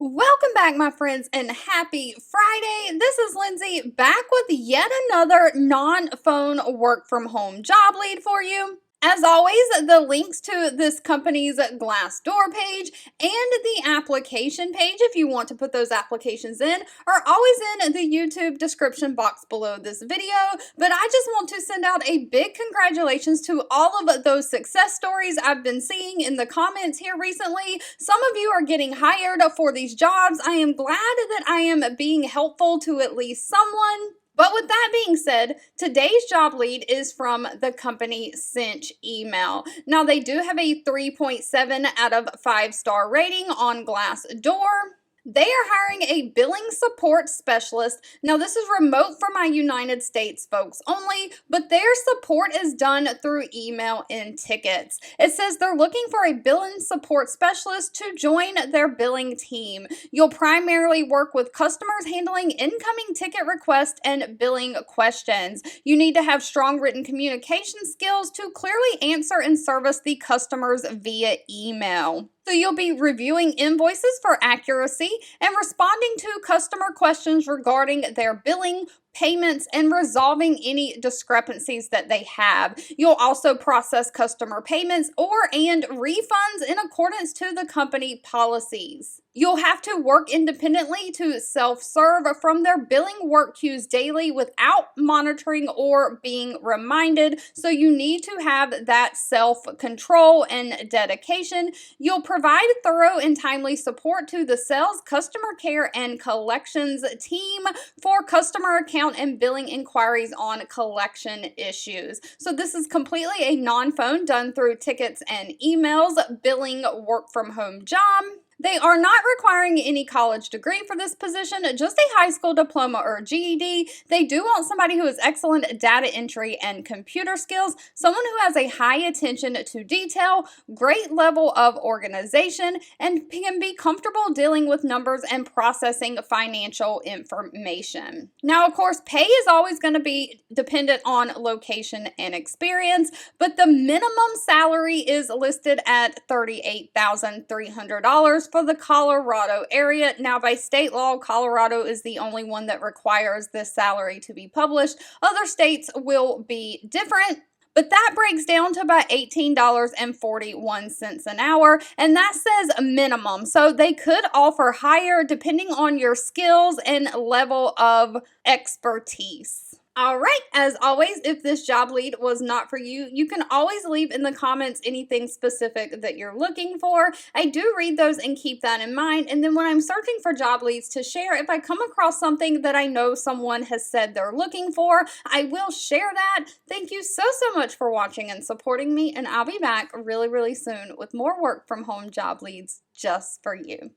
Welcome back, my friends, and happy Friday. This is Lindsay back with yet another non-phone work from home job lead for you. As always, the links to this company's Glassdoor page and the application page, if you want to put those applications in, are always in the YouTube description box below this video. But I just want to send out a big congratulations to all of those success stories I've been seeing in the comments here recently. Some of you are getting hired for these jobs. I am glad that I am being helpful to at least someone. But with that being said, today's job lead is from the company Cinch Email. Now, they do have a 3.7 out of 5-star rating on Glassdoor. They are hiring a billing support specialist. Now, this is remote for my United States folks only, but their support is done through email and tickets. It says they're looking for a billing support specialist to join their billing team. You'll primarily work with customers handling incoming ticket requests and billing questions. You need to have strong written communication skills to clearly answer and service the customers via email. So you'll be reviewing invoices for accuracy and responding to customer questions regarding their billing, payments, and resolving any discrepancies that they have. You'll also process customer payments and refunds in accordance to the company policies. You'll have to work independently to self-serve from their billing work queues daily without monitoring or being reminded. So you need to have that self-control and dedication. You'll provide thorough and timely support to the sales, customer care, and collections team for customer account and billing inquiries on collection issues. So this is completely a non-phone, done through tickets and emails, billing work from home job. They are not requiring any college degree for this position, just a high school diploma or GED. They do want somebody who has excellent data entry and computer skills, someone who has a high attention to detail, great level of organization, and can be comfortable dealing with numbers and processing financial information. Now, of course, pay is always going to be dependent on location and experience, but the minimum salary is listed at $38,300 for the Colorado area. Now, by state law, Colorado is the only one that requires this salary to be published. Other states will be different. But that breaks down to about $18.41 an hour, and that says minimum. So they could offer higher depending on your skills and level of expertise. All right, as always, if this job lead was not for you, you can always leave in the comments anything specific that you're looking for. I do read those and keep that in mind. And then when I'm searching for job leads to share, if I come across something that I know someone has said they're looking for, I will share that. Thank you so much for watching and supporting me, and I'll be back really soon with more work from home job leads just for you.